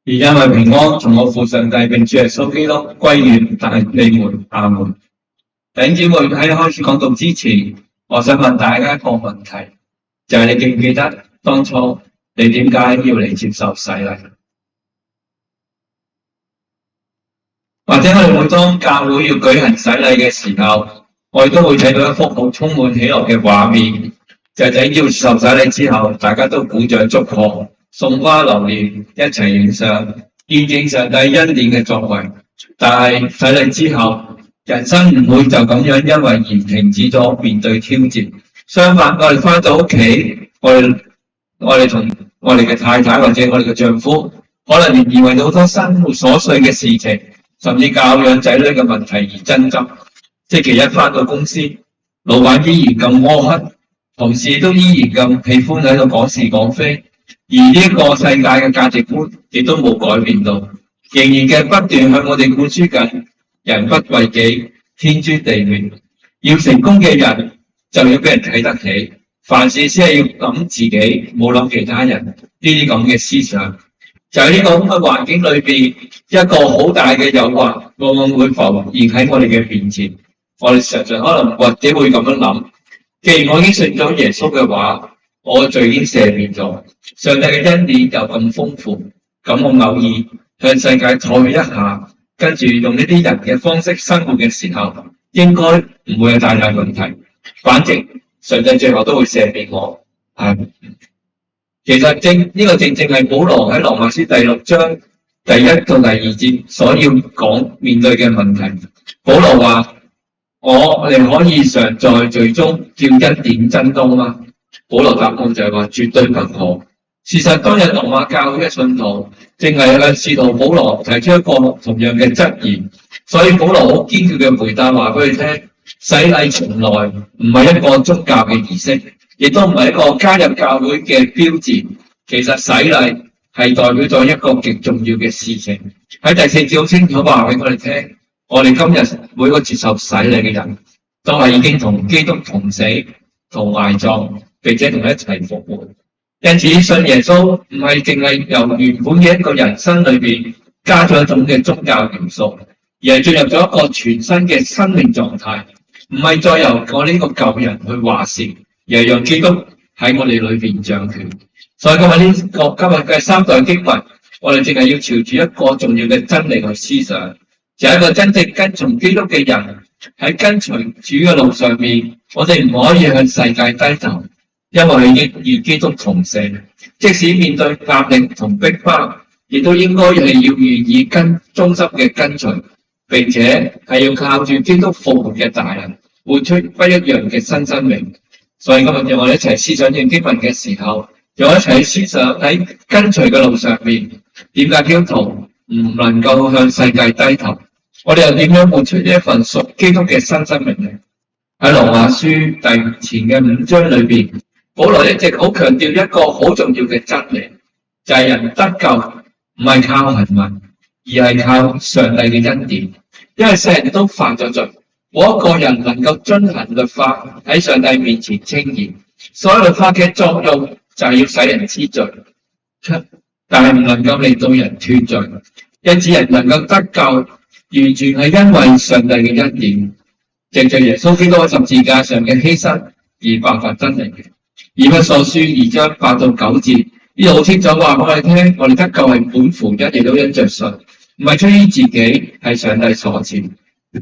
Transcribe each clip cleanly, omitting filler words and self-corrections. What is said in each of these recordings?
而因為平安從我父上帝並主耶穌基督歸於大你們，阿門。弟兄姊妹，喺開始講道之前，我想問大家一個問題，就係你記唔記得當初你點解要嚟接受洗禮？或者我哋每當教會要舉行洗禮嘅時候，我哋都會睇到一幅好充滿喜樂嘅畫面，就係要接受洗禮之後，大家都鼓掌祝賀，送花留念，一齊影相，見證上帝恩典嘅作為。但係洗禮之後，人生唔會就咁樣因為而停止咗面對挑戰。相反，我哋返到屋企，我哋同我哋嘅太太或者我哋嘅丈夫，可能仍然為到好多生活瑣碎嘅事情，甚至教養仔女嘅問題而爭執。星期一返到公司，老闆依然咁苛刻，同事都依然咁喜歡喺度講是講非，而呢個世界嘅價值觀亦都冇改變到，仍然嘅不斷向我哋灌輸緊人不為己，天誅地滅。要成功嘅人就要俾人睇得起，凡事先係要諗自己，冇諗其他人。呢啲咁嘅思想，就喺呢個咁嘅環境裏邊，一個好大嘅誘惑，往往會浮現喺我哋嘅面前。我哋常常可能或者會咁樣諗，既然我已經信咗耶穌嘅話，我嘅罪已經赦免咗，上帝嘅恩典又咁豐富，咁我偶爾向世界妥協一下，跟住用呢啲人嘅方式生活嘅時候，應該唔會有大問題。反正上帝最後都會赦免我。其實呢個正正係保羅喺羅馬書第6章第1到第2節所要講面對嘅問題。保羅話：我哋可以常在罪中叫恩典增多嗎？保羅答案就係話絕對不可。事實當日羅馬教會嘅信徒正係向使徒保羅提出一個同樣嘅質疑，所以保羅好堅決嘅回答話俾佢聽：洗禮從來唔係一個宗教嘅儀式，亦都唔係一個加入教會嘅標誌。其實洗禮係代表咗一個極重要嘅事情。喺第4節好清楚話俾我哋聽，我哋今日每個接受洗禮嘅人都係已經同基督同死同埋葬，並且同佢一齊復活。因此信耶穌唔係淨係由原本嘅一個人生裏邊加咗一種嘅宗教元素，而係進入咗一個全新嘅生命狀態。唔係再由我呢個舊人去話事，而係讓基督喺我哋裏邊掌權。所以今日嘅3代經文，我哋淨係要朝住一個重要嘅真理去思想，就係一個真正跟從基督嘅人喺跟隨主嘅路上面，我哋唔可以向世界低頭，因為已經與基督同死。即使面對壓力同逼迫，亦都應該係要願意忠心嘅跟隨，並且係要靠住基督復活嘅大能，活出不一樣嘅新生命。所以今日讓我哋一齊思想經文嘅時候，讓我一齊思想喺跟隨嘅路上面，點解基督徒唔能夠向世界低頭？我哋又點樣活出呢一份屬基督嘅新生命呢？喺羅馬書前嘅5章裏邊，保羅一直好強調一個好重要嘅真理，就係人得救唔係靠行為，而係靠上帝嘅恩典。因為世人都犯咗罪，冇一個人能夠遵行律法喺上帝面前稱義。所有律法嘅作用就係要使人知罪，但係唔能夠令到人脫罪。因此人能夠得救，完全係因為上帝嘅恩典，藉着耶穌基督喺十字架上嘅犧牲而爆發真理嘅。以弗所書2章8到9節，呢度好清楚話俾我哋聽，我哋得救係本乎恩，亦都因着信，唔係出於自己，係上帝所賜，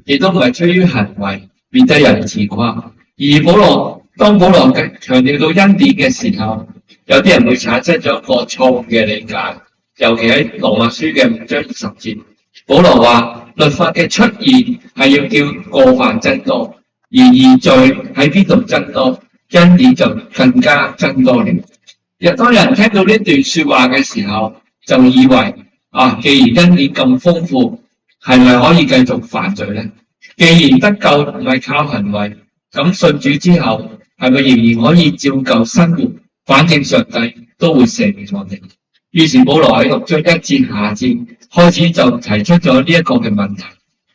亦都唔係出於行為，免得人自誇。而當保羅強調到恩典嘅時候，有啲人會產生咗一個錯誤嘅理解，尤其喺羅馬書嘅5章20節，保羅話律法嘅出現係要叫過犯增多，然而罪喺邊度增多，恩典就更加增多了。當人聽到呢段說話嘅時候，就以為既然恩典咁豐富，係咪可以繼續犯罪呢？既然得救唔係靠行為，咁信主之後係咪仍然可以照舊生活？反正上帝都會赦免我哋。於是保羅喺6章1節下節開始就提出咗呢一個嘅問題。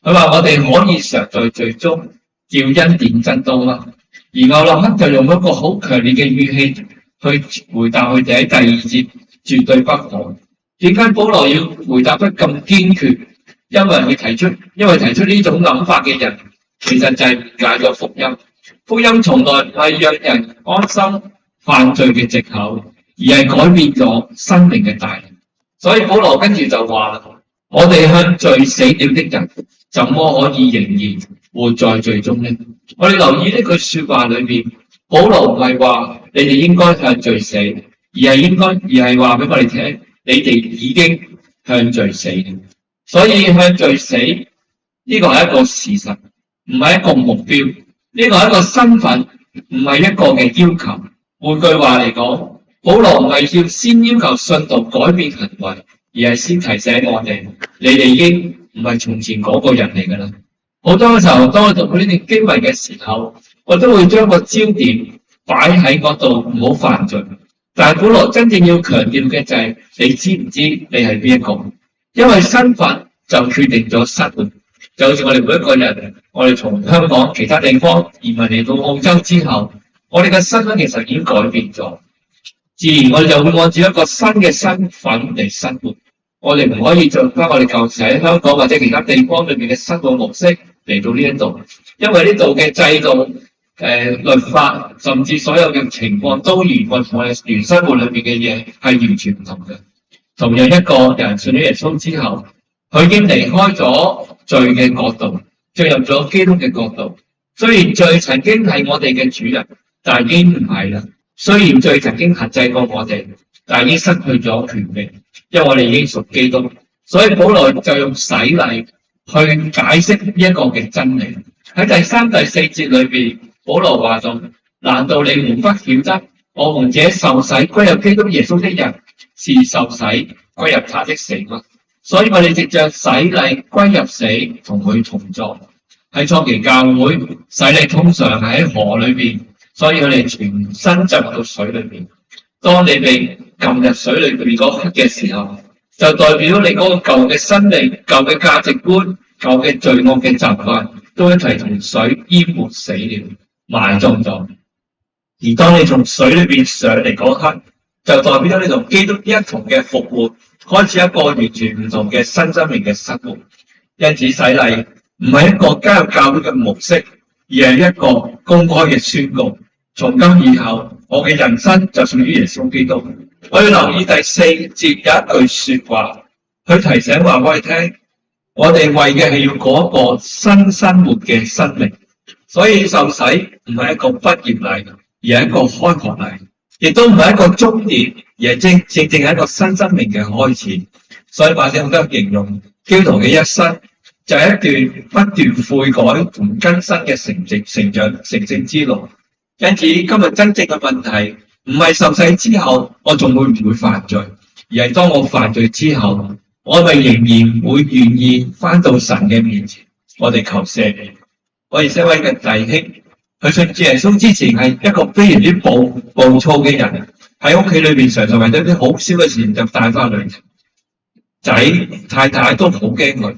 佢話我哋可以常在罪中叫恩典增多嗎？而歐立克就用一個好強烈嘅語氣去回答佢哋喺第2節，絕對不可。點解保羅要回答得咁堅決？因為提出呢種諗法嘅人，其實就係誤解咗福音。福音從來唔係讓人安心犯罪嘅藉口，而係改變咗生命嘅大能。所以保羅跟住就話啦：我哋向罪死了的人，怎麼可以仍然活在罪中呢？我哋留意呢句說話裏面，保羅唔係話你哋應該向罪死，而係話俾我哋聽，你哋已經向罪死了。所以向罪死呢個係一個事實，唔係一個目標，呢個係一個身份，唔係一個嘅要求。換句話嚟講，保羅唔係要先要求信徒改變行為，而係先提醒我哋，你哋已經唔係從前嗰個人嚟㗎啦。好多時候，當我讀呢段經文嘅時候，我都會將個焦點擺喺嗰度，唔好犯罪。但係保羅真正要強調嘅就係，你知唔知你係邊一個？因為身份就決定咗生活。就好似我哋每一個人，我哋從香港其他地方移民嚟到澳洲之後，我哋嘅身份其實已經改變咗，自然我哋就會按照一個新嘅身份嚟生活。我哋唔可以做翻我哋舊時喺香港或者其他地方裏面嘅生活模式嚟到呢一度，因為呢度嘅制度、律法，甚至所有嘅情況都同我哋原生活裏面嘅嘢係完全唔同嘅。同樣一個人信咗耶穌之後，佢已經離開咗罪嘅國度，進入咗基督嘅國度。雖然罪曾經係我哋嘅主人，但係已經唔係啦。雖然罪曾經限制過我哋，但係已經失去咗權力，因為我哋已經屬基督。所以保羅就用洗禮去解釋呢一個嘅真理。喺第3、第4節裏邊，保羅話到：難道你們不曉得，我們這受洗歸入基督耶穌的人，是受洗歸入他的死嗎？所以我哋藉着洗禮歸入死，同佢同葬。喺初期教會，洗禮通常係喺河裏邊，所以我哋全身浸到水裏邊。當你被浸入水裏邊嗰刻嘅時候，就代表你嗰個舊嘅生命、舊嘅價值觀、舊嘅罪惡嘅習慣，都一齊同水淹沒死了，埋葬咗。而當你從水裏邊上嚟嗰刻，就代表咗你同基督一同嘅復活，開始一個完全唔同嘅新生命嘅生活。因此洗禮唔係一個加入教會嘅模式，而係一個公開嘅宣告。從今以後，我嘅人生就屬於耶穌基督。我要留意第4節有一句說話，佢提醒話我哋聽，我哋為嘅係要過一個新生活嘅生命。所以受洗唔係一個畢業禮，而係一個開學禮，亦都唔係一個終點，而係正係一個新生命嘅開始。所以或者好多形容基督徒嘅一生就係一段不斷悔改同更新嘅成長成聖之路。因此今日真正嘅問題唔係受洗之後我仲會唔會犯罪，而係當我犯罪之後，我咪仍然會願意返到神嘅面前，我哋求赦免。我哋一位嘅弟兄，佢信主耶穌之前係一個非常之暴躁嘅人，喺屋企裏邊常常為咗啲好少嘅事就帶翻嚟，仔太太都好驚佢。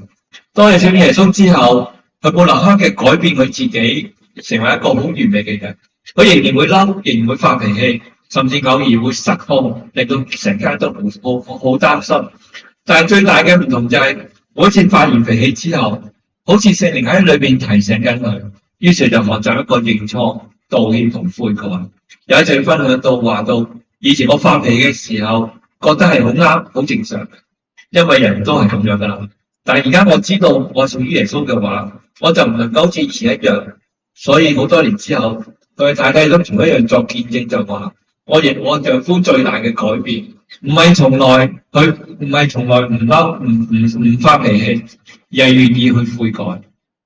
當佢信主耶穌之後，佢冇立刻嘅改變佢自己，成為一個好完美嘅人。佢仍然會嬲，仍然會發脾氣，甚至偶爾會失控，令到成家都好擔心。但係最大嘅唔同就係，每次發完脾氣之後，好似聖靈喺裏邊提醒緊佢，於是就學習一個認錯、道歉同悔改。有一次分享到話到，以前我發脾氣嘅時候，覺得係好啱、好正常，因為人都係咁樣噶啦。但係而家我知道我屬於耶穌嘅話，我就唔能夠好似以前一樣。所以好多年之後，佢太太都同一樣作見證，就話我丈夫最大嘅改變，唔係從來唔嬲唔發脾氣，而係願意去悔改。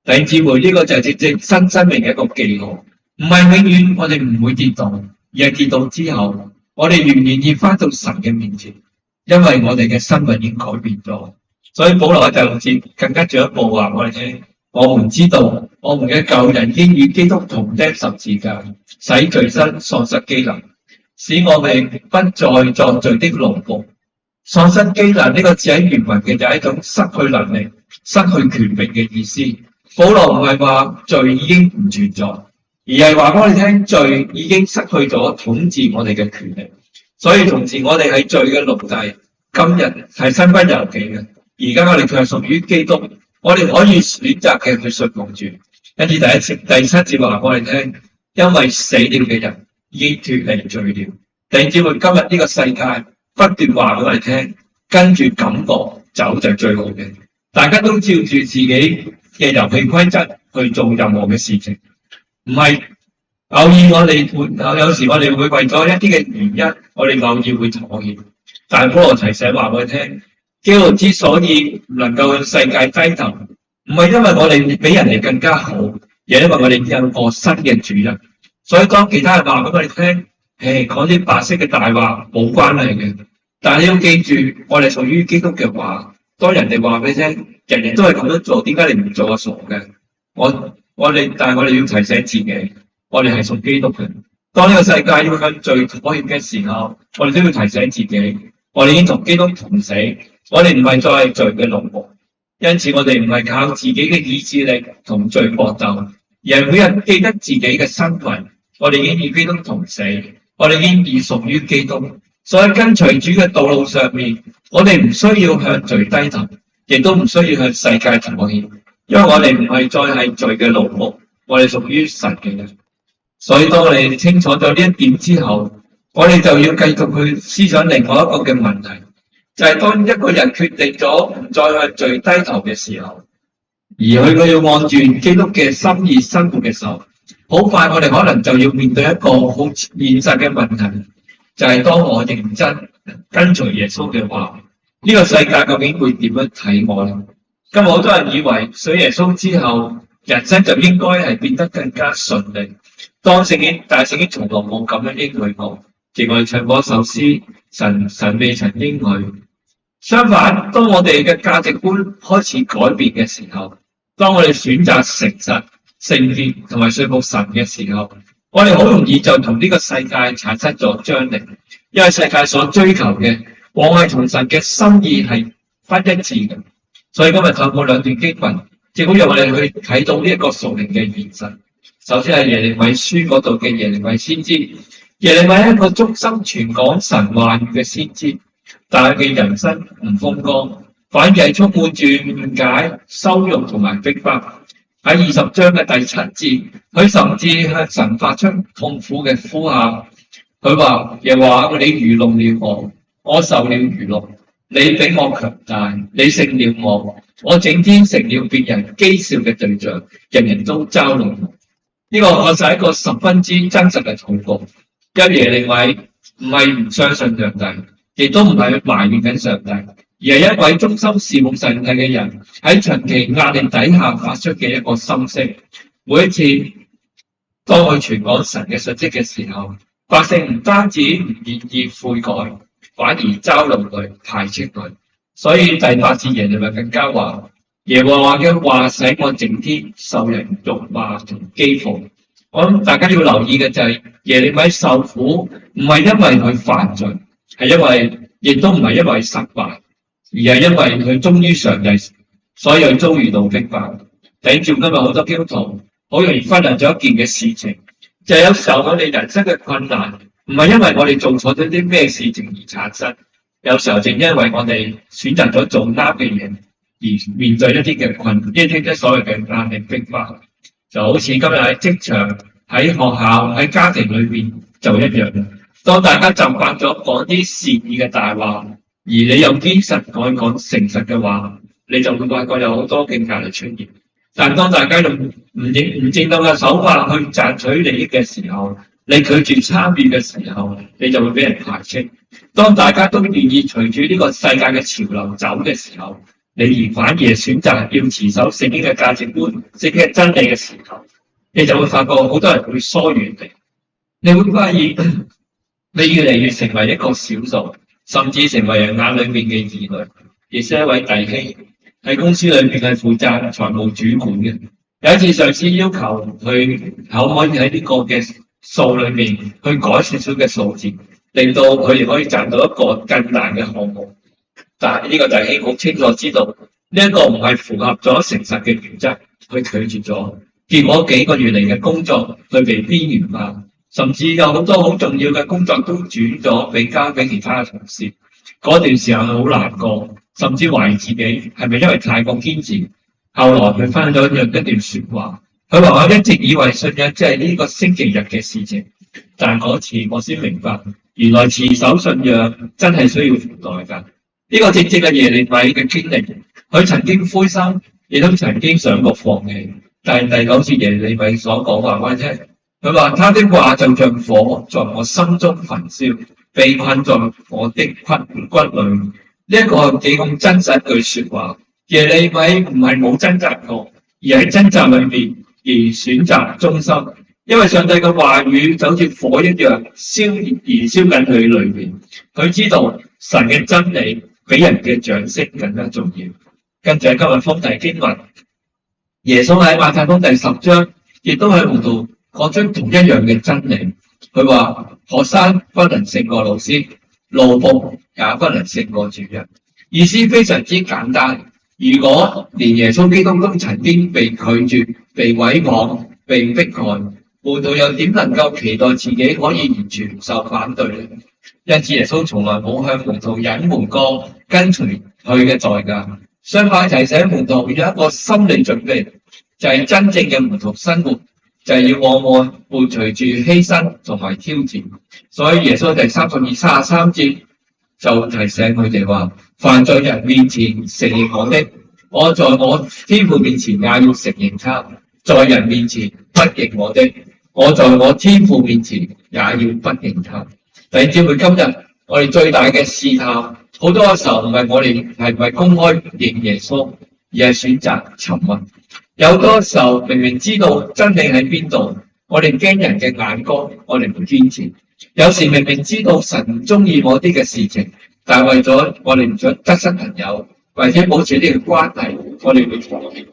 弟兄姊妹，呢個就係正新生命嘅一個記號，唔係永遠我哋唔會跌倒，而係跌倒之後，我哋願唔願意翻到神嘅面前，因為我哋嘅身份已經改變咗。所以保羅喺第6節更加進一步話我哋聽。我們知道，我們嘅舊人已經與基督同釘十字架，使罪身喪失機能，使我哋不再作罪的奴僕。喪失機能呢個字喺原文嘅就係一種失去能力、失去權柄嘅意思。保羅唔係話罪已經唔存在，而係話俾我哋聽，罪已經失去咗統治我哋嘅權力。所以從前我哋係罪嘅奴隸，今日係身不由己嘅。而家我哋卻係屬於基督，我哋可以選擇嘅去信奉主。因此第七節話我哋聽，因為死了嘅人已經脫離罪了。弟兄姊妹，今日呢個世界不斷話俾我哋聽，跟住感覺走就係最好嘅。大家都照住自己嘅遊戲規則去做任何嘅事情，唔係偶爾我哋會有時我哋會為咗一啲嘅原因，我哋偶爾會妥協。但係保羅提醒話俾我哋聽，基督徒之所以唔能夠向世界低頭，唔係因為我哋比人哋更加好，而係因為我哋有個新嘅主人。所以當其他人話俾我哋聽，講啲白色嘅大話冇關係嘅，但係你要記住，我哋屬於基督嘅話，當人哋話俾你聽，人人都係咁樣做，點解你唔做啊？傻嘅！但係我哋要提醒自己，我哋係屬基督嘅。當呢個世界要向罪妥協嘅時候，我哋都要提醒自己，我哋已經同基督同死，我哋唔係再係罪嘅奴僕。因此我哋唔係靠自己嘅意志力同罪搏鬥，而係每日記得自己嘅身份，我哋已經與基督同死，我哋已經屬於基督。所以跟隨主嘅道路上面，我哋唔需要向罪低頭，亦都唔需要向世界妥協，因為我哋唔係再係罪嘅奴僕，我哋屬於神嘅人。所以當我哋清楚咗呢一點之後，我哋就要繼續去思想另外一個嘅問題，就係當一個人決定咗唔再向罪低頭嘅時候，而佢要按住基督嘅心意生活嘅時候，好快我哋可能就要面對一個好現實嘅問題，就係當我認真跟隨耶穌嘅話，呢個世界究竟會點樣睇我呢？今日好多人以為信耶穌之後，人生就應該係變得更加順利。但聖經從來冇咁樣應許過。正如我哋唱過一首詩，神未曾應許。相反，當我哋嘅價值觀開始改變嘅時候，當我哋選擇誠實、聖潔同埋信服神嘅時候，我哋好容易就同呢個世界產生咗張力，因為世界所追求嘅往往係同神嘅心意係不一致嘅。所以今日透過兩段經文，正好讓我哋去睇到呢一個屬靈嘅現實。首先係耶利米書嗰度嘅耶利米先知，耶利米係一個忠心傳講神話語嘅先知，但係佢嘅人生唔風光，反而係充滿住誤解、羞辱同埋逼迫。喺20章嘅第7節，佢甚至向神發出痛苦嘅呼喊。佢話：耶和華，你愚弄了我，我受了愚弄。你比我強大，你勝了我整天成了別人譏笑嘅對象，人人都嘲弄我。呢個確實係一個十分之真實嘅禱告。因耶利米唔係唔相信上帝，亦都唔係埋怨緊上帝，而係一位忠心侍奉上帝嘅人喺長期壓力底下發出嘅一個心聲。每一次當佢傳講神嘅訊息嘅時候，百姓唔單止唔願意悔改，反而嘲弄佢、排斥佢。所以第8節耶利米更加話：耶和華嘅話使我整天受人辱罵同譏諷。我諗大家要留意嘅就係耶利米受苦唔係因為佢犯罪，亦都唔係因為失敗，而係因為佢忠於上帝，所以佢遭遇到逼迫。頂住今日好多基督徒好容易忽略咗一件嘅事情，就係有時候我哋人生嘅困難唔係因為我哋做錯咗啲咩事情而產生，有時候正因為我哋選擇咗做啱嘅嘢而面對一啲嘅困難，一啲所謂嘅壓力逼迫。就好似今日喺職場、喺學校、喺家庭裏邊就一樣。當大家習慣咗講啲善意嘅大話，而你又堅持講誠實嘅話，你就會發覺有好多嘅壓力出現。但當大家用唔正當嘅手法去賺取利益嘅時候，你拒絕參與嘅時候，你就會俾人排斥。當大家都願意隨住呢個世界嘅潮流走嘅時候，你反而選擇要持守聖經嘅價值觀、聖經嘅真理嘅時候，你就會發覺好多人會疏遠你。你會發現你越嚟越成為一個少數，甚至成為人眼裏面嘅異類。亦是一位弟兄喺公司裏面係負責財務主管嘅。有一次上司要求佢可唔可以喺呢個嘅數裏面去改少少嘅數字，令到佢哋可以賺到一個更大嘅項目。但係呢個弟兄好清楚知道呢一個唔係符合咗誠實嘅原則，佢拒絕咗。結果幾個月嚟嘅工作佢被邊緣化，甚至有好多好重要嘅工作都轉咗俾交俾其他嘅同事。嗰段時候好難過，甚至懷疑自己係咪因為太過堅持。後來佢翻咗一段說話，佢話我一直以為信仰即係呢個星期日嘅事情，但嗰次我先明白，原來持守信仰真係需要付代價。呢個正正係耶利米嘅經歷，佢曾經灰心，亦都曾經想過放棄。但係第9節耶利米所講話話啫，佢話他的話就像火在我心中焚燒，被困在我的骨裏。呢一個幾咁真實一句說話。耶利米唔係冇掙扎過，而喺掙扎裏面而選擇忠心，因為上帝嘅話語就好似火一樣燃燒緊佢裏面。佢知道神嘅真理比人嘅掌聲更加重要。跟住今日封題經文，耶穌喺馬太福音第10章，亦都喺度講出同一樣嘅真理。佢話學生不能勝過老師，奴僕也不能勝過主人。意思非常之簡單。如果連耶穌基督都曾經被拒絕、被毀謗、被迫害，門徒又點能夠期待自己可以完全唔受反對呢？因此耶穌從來冇向門徒隱瞞過跟隨佢嘅代價，相反提醒門徒有一個心理準備，就係真正嘅門徒生活就係要往往伴隨住犧牲同埋挑戰。所以耶穌第32、33節就提醒佢哋話：凡在人面前承認我的，我在我天父面前也要承認他；在人面前不認我的，我在我天父面前也要不認他。弟兄姊妹，今日我哋最大嘅試探，好多嘅時候唔係我哋係唔係公開認耶穌，而係選擇沉默。有好多時候明明知道真理喺邊度，我哋驚人嘅眼光，我哋唔堅持。有時明明知道神唔中意某啲嘅事情，但係為咗我哋唔想得失朋友，或者保持呢個關係，我哋會放棄。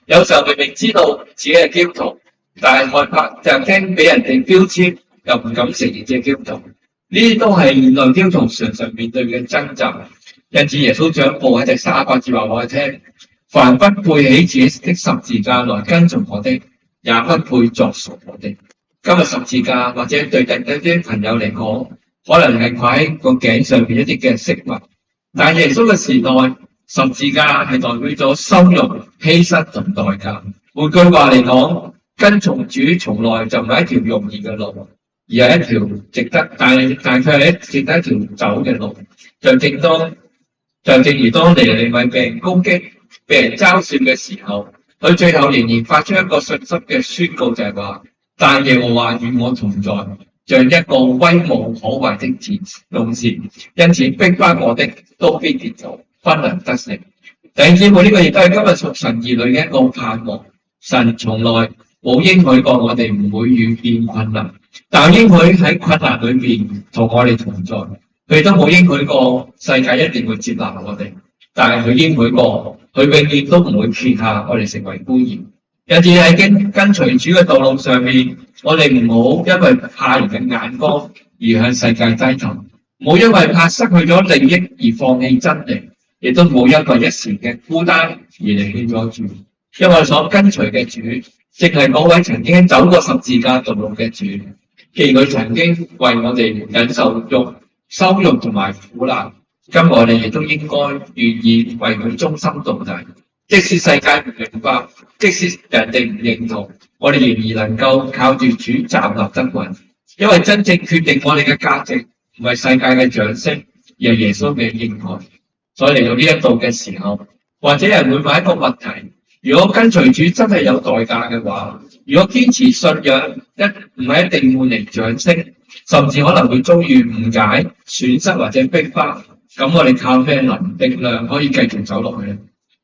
有時候明明知道自己係基督徒，但係害怕就驚俾人哋標籤，又唔敢承認自己基督徒。呢啲都係現代基督徒常常面對嘅掙扎。因此耶穌進一步喺第38節話我哋聽：凡不背起自己的十字架來跟從我的，也不配作屬我的。今日十字架或者對一啲朋友嚟講，可能係掛喺個頸上邊一啲嘅飾物，但耶穌嘅時代，十字架係代表咗羞辱、犧牲同代價。換句話嚟講，跟從主從來就唔係一條容易嘅路，而係一條值得，但佢係值得一條走嘅路。就正如當尼尼微被人攻擊、被人嘲笑嘅時候，佢最後仍然發出一個信心嘅宣告，就係話：但耶和華與我同在，像一個威武可畏的勇士，因此逼迫我的都必跌倒，不能得勝。弟兄姊妹，呢個亦都係今日屬神兒女嘅一個盼望。神從來冇應許過我哋唔會遇見困難，但應許喺困難裏面同我哋同在。佢都冇應許過世界一定會接納我哋，但係佢應許過，佢永遠都唔會撇下我哋成為孤兒。因此喺跟隨主嘅道路上面，我哋唔好因為怕人嘅眼光而向世界低頭，唔好因為怕失去咗利益而放棄真理，亦都冇因為一時嘅孤單而離棄咗主。因為所跟隨嘅主，正係嗰位曾經走過十字架道路嘅主。既然佢曾經為我哋忍受羞辱同埋苦難，今日我哋亦都應該願意為佢忠心到底。即使世界唔明白，即使人哋唔認同，我哋仍然能夠靠住主站立得穩。因為真正決定我哋嘅價值，唔係世界嘅掌聲，而係耶穌嘅應許。所以嚟到呢一度嘅時候，或者人會問一個問題：如果跟隨主真係有代價嘅話，如果堅持信仰唔係一定換嚟掌聲，甚至可能會遭遇誤解、損失或者逼迫，咁我哋靠咩力量可以繼續走落去呢？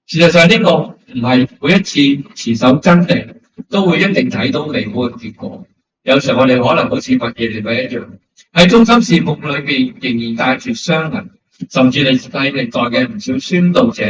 事實上呢個唔係每一次持守真理都會一定睇到美好嘅結果。有時候我哋可能好似耶利米一樣，喺忠心事奉裏邊仍然帶住傷痕，甚至歷代嘅唔少宣道者，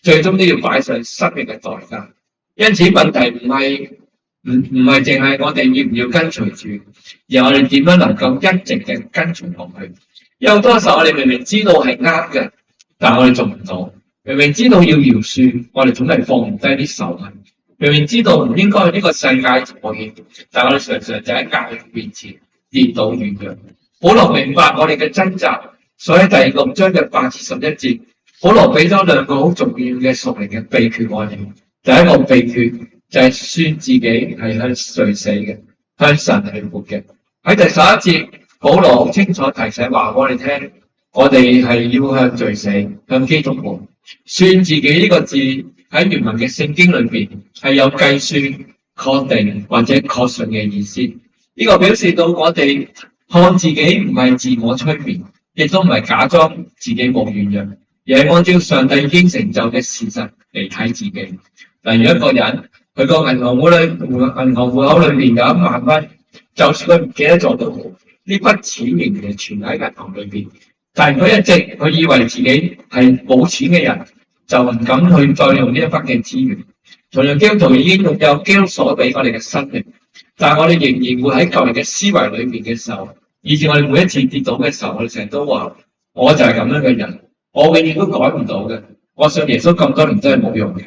最終都要擺上生命嘅代價。因此問題唔係淨係我哋要唔要跟隨主，而我哋點樣能夠一直嘅跟隨落去。有好多時候我哋明明知道係啱嘅，但我哋做唔到。明明知道要饒恕，我哋總係放唔低啲仇恨。明明知道唔應該喺呢個世界妥協，但我哋常常就喺教會面前跌倒軟弱。保羅明白我哋嘅掙扎，所以第6章嘅8至11節，保羅俾咗2個好重要嘅屬靈嘅秘訣我哋。第一個秘訣就係算自己係向罪死嘅，向神係活嘅。喺第11節，保羅好清楚提醒話我哋聽，我哋係要向罪死，向基督活。算自己呢個字喺原文嘅聖經裏邊係有計算、確定或者確信嘅意思。呢個表示到我哋看自己唔係自我催眠，亦都唔係假裝自己冇軟弱，而係按照上帝已經成就嘅事實嚟睇自己。例如一個人，佢個銀行戶口裏面有1萬蚊，就算佢唔記得咗都好，呢筆錢仍然係存喺銀行裏邊。但係佢以為自己係冇錢嘅人，就唔敢去再用呢一筆嘅資源。同樣基督徒已經擁有基督所俾我哋嘅生命，但係我哋仍然會喺舊日嘅思維裏面嘅時候，以至我哋每一次跌倒嘅時候，我哋成日都話：我就係咁樣嘅人，我永遠都改唔到嘅。我信耶穌咁多年都係冇用嘅。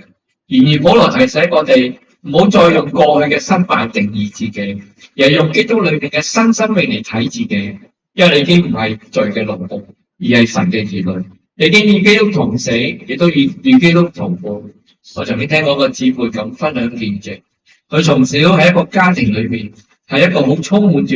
然而保羅提醒我哋唔好再用過去嘅失敗定義自己，而係用基督裏面嘅新生命嚟睇自己。因為你已經唔係罪嘅奴僕，而係神嘅兒女。你已經與基督同死，亦都與基督同活。我曾經聽過個姊妹咁分享見證，佢從小喺一個家庭裏面，係一個好充滿住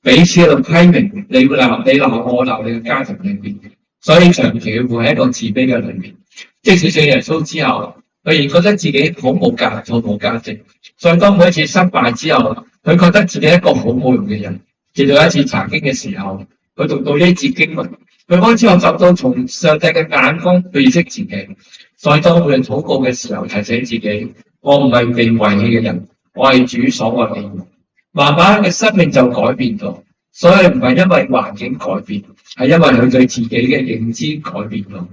彼此喺度批評，你鬧我鬧你嘅家庭裏面，所以長期會喺一個自卑嘅裏面。即使信耶穌之後，佢仍覺得自己好冇價值。所以當每一次失敗之後，佢覺得自己係一個好冇用嘅人。直到一次查經嘅時候，佢讀到呢節經文，佢開始學習到從上帝嘅眼光去認識自己。所以當每日禱告嘅時候，提醒自己，我唔係被遺棄嘅人，我係主所愛嘅人。慢慢嘅生命就改變咗。所以唔係因為環境改變，係因為佢對自己嘅認知改變咗。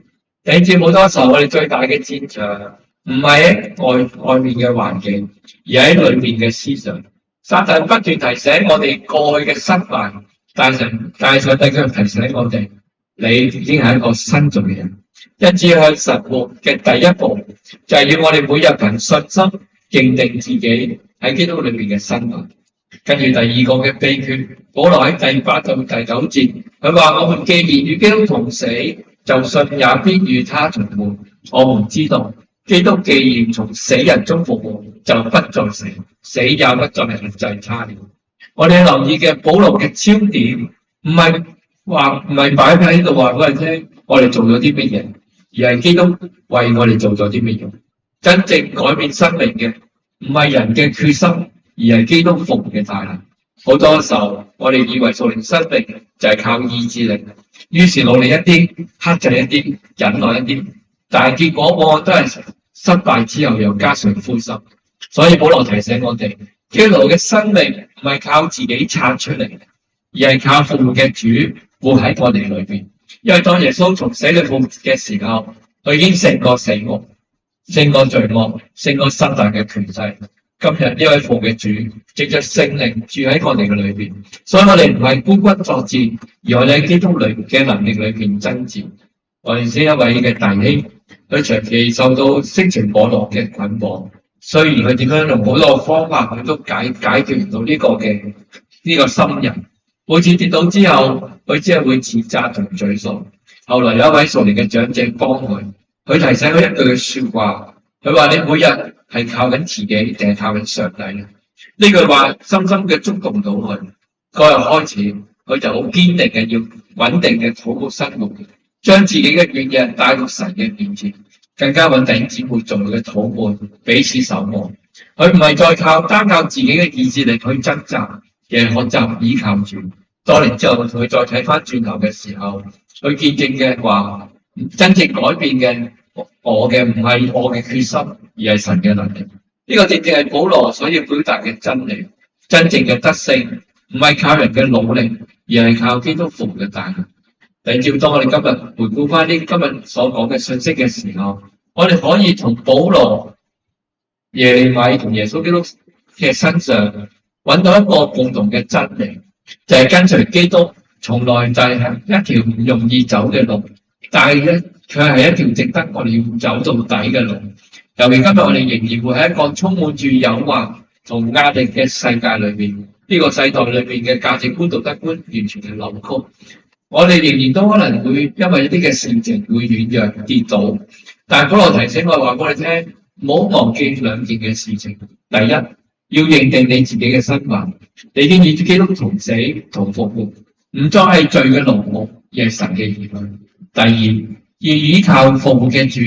頂住好多時候，我哋最大嘅戰場唔係喺外面嘅環境，而喺裏面嘅思想。撒旦不斷提醒我哋過去嘅失敗，但係上帝卻提醒我哋，你已經係一個新造嘅人。因此向神活嘅第一步，就係要我哋每日憑信心認定自己喺基督裏面嘅身份。跟住第二個嘅秘訣，保羅喺第8到第9節，佢話：我們既然與基督同死，就信也必與他同活。我們知道，基督既然從死人中復活，就不再死，死也不再限制他了。我哋留意嘅保羅嘅焦點，唔係擺喺度話俾人聽，我哋做咗啲乜嘢，而係基督為我哋做咗啲乜嘢。真正改變生命嘅，唔係人嘅決心，而係基督復活嘅大能。好多時候，我哋以為屬靈生命就係靠意志力，於是努力一啲，克制一啲，忍耐一啲，但係結果往往都係失敗之後又加上灰心。所以保羅提醒我哋，基督徒嘅生命唔係靠自己撐出嚟，而係靠復活嘅主活喺我哋裏邊。因為當耶穌從死裏復活嘅時候，佢已經勝過死亡，勝過罪惡，勝過撒旦嘅權勢。今日呢位復活嘅主藉着聖靈住喺我哋嘅裏邊，所以我哋唔係孤軍作戰，而我哋喺基督裏嘅能力裏邊爭戰。我哋先一位嘅弟兄，佢長期受到色情網絡嘅捆綁，雖然佢點樣用好多方法，佢都解決唔到呢個心人。每次跌倒之後，佢只係會指責同沮喪。後來有一位屬靈嘅長者幫佢，佢提醒佢一句嘅說話，佢話：你每日係靠緊自己定係靠緊上帝呢？呢句話深深嘅觸動到佢。嗰日開始，佢就好堅定嘅要穩定嘅禱告生活，將自己嘅軟弱帶到神嘅面前，更加穩定姊妹做嘅禱告，彼此守望。佢唔係再單靠自己嘅意志力去掙扎，而係學習依靠主。多年之後，佢再睇翻轉頭嘅時候，佢見證嘅話，真正改變嘅我嘅唔係我嘅決心，而係神嘅能力。呢個正正係保羅所要表達嘅真理。真正嘅得勝唔係靠人嘅努力，而係靠基督復活嘅大能。但照當我哋今日回顧翻呢今日所講嘅信息嘅時候，我哋可以從保羅、耶利米同耶穌基督嘅身上揾到一個共同嘅真理，就係跟隨基督從來就係一條唔容易走嘅路，但係咧佢係一條值得我哋要走到底嘅路。尤其今日我哋仍然會喺一個充滿住誘惑同壓力嘅世界裏面，呢個世代裏面嘅價值觀、道德觀完全係扭曲。我哋仍然都可能會因為一啲嘅事情會軟弱跌倒，但係保羅提醒我話俾我哋聽，唔好忘記兩件嘅事情。第一，要認定你自己嘅身份，你已經與基督同死同復活，唔再係罪嘅奴僕，而係神嘅兒女。第二，要依靠復活嘅主，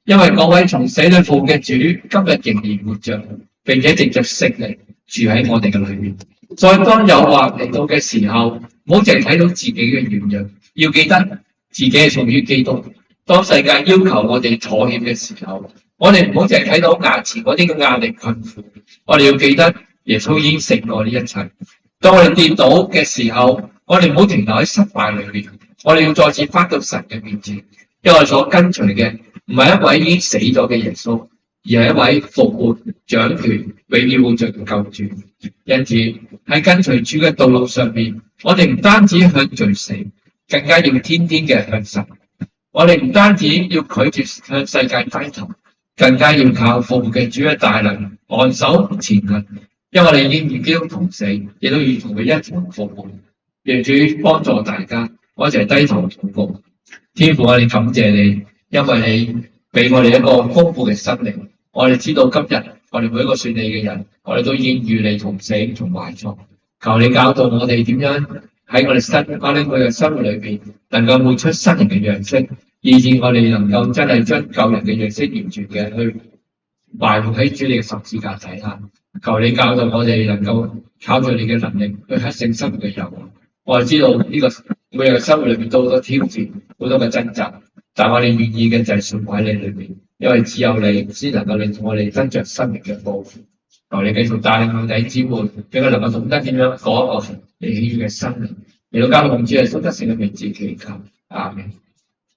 因為嗰位從死裏復活嘅主，今日仍然活着，並且藉着聖靈住喺我哋嘅裏面。再當誘惑嚟到嘅時候，唔好淨係睇到自己嘅軟弱，要記得自己係屬於基督。當世界要求我哋妥協嘅時候，我哋唔好淨係睇到眼前嗰啲嘅壓力困苦，我哋要記得耶穌已經勝過呢一切。當我哋跌倒嘅時候，我哋唔好停留喺失敗裏面，我哋要再次返到神嘅面前，因為所跟隨嘅唔係一位已經死咗嘅耶穌，而係一位復活掌權永遠活着嘅救主。因此喺跟隨主嘅道路上面，我哋唔單止向罪死，更加要天天嘅向神。我哋唔單止要拒絕向世界低頭，更加要靠復活嘅主嘅大能按手前行，因為我哋已經與基督同死，亦都與同佢一同復活。願主幫助大家，我一齊低頭禱告。天父，我哋感謝你，因為你俾我哋一個豐富嘅生命。我哋知道今日我哋每一個信你嘅人，我哋都已經與你同死同埋葬。求你教導我哋點樣喺我哋生活裏邊，能夠活出新人嘅樣式，以致我哋能夠真係將舊人嘅樣式完全嘅去埋伏喺主你嘅十字架底下。求你教導我哋能夠靠住你嘅能力去克勝生活嘅誘惑。我哋知道呢個每日嘅生活裏邊都好多挑戰，好多嘅掙扎，但我哋願意嘅就係信喺你裏邊，因為只有你先能夠令我哋得着生命嘅報復。求你繼續帶領我哋姊妹，俾佢能夠懂得點樣過一個你喜悅嘅生命。嚟到教會主耶穌得勝嘅名字祈求，阿們。